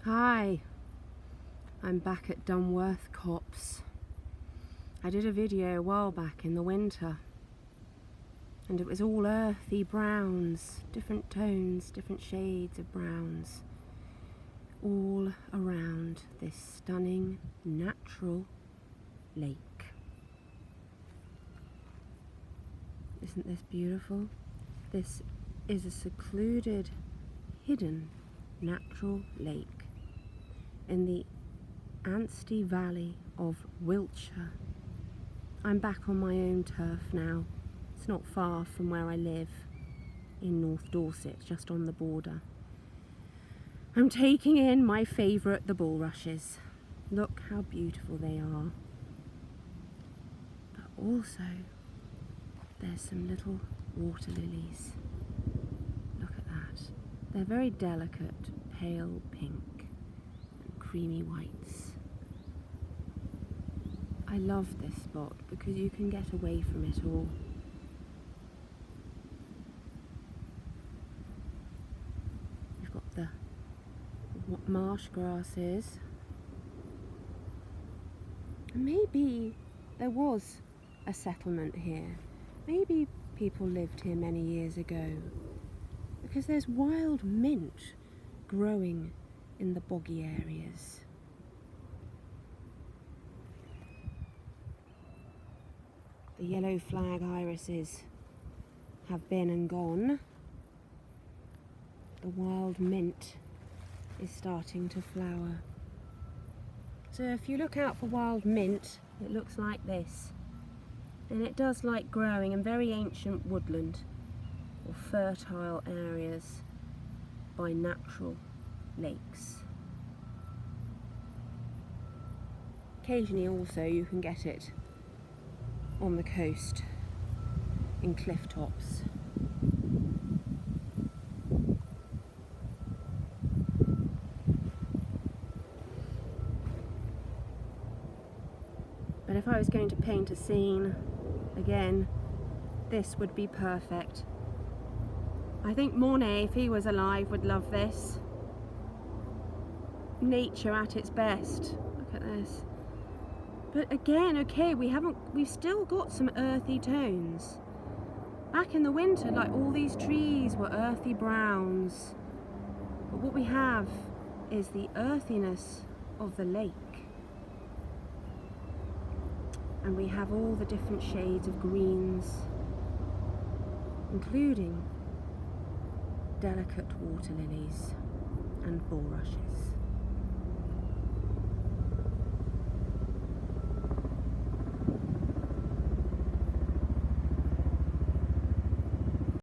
Hi, I'm back at Dunworth Copse. I did a video a while back in the winter and it was all earthy browns, different tones, different shades of browns, all around this stunning natural lake. Isn't this beautiful? This is a secluded, hidden natural lake in the Ansty Valley of Wiltshire. I'm back on my own turf now. It's not far from where I live in North Dorset, just on the border. I'm taking in my favourite, the bulrushes. Look how beautiful they are. But also, there's some little water lilies. Look at that. They're very delicate, pale pink and creamy whites. I love this spot because you can get away from it all. We've got the marsh grasses. Maybe there was a settlement here. Maybe people lived here many years ago, because there's wild mint growing in the boggy areas. The yellow flag irises have been and gone. The wild mint is starting to flower. So if you look out for wild mint, it looks like this. And it does like growing in very ancient woodland or fertile areas by natural lakes. Occasionally also you can get it on the coast in cliff tops. But if I was going to paint a scene again, this would be perfect. I think Monet, if he was alive, would love this. Nature at its best. Look at this. But again, okay, we've still got some earthy tones. Back in the winter, like all these trees were earthy browns. But what we have is the earthiness of the lake. And we have all the different shades of greens, including delicate water lilies and bulrushes.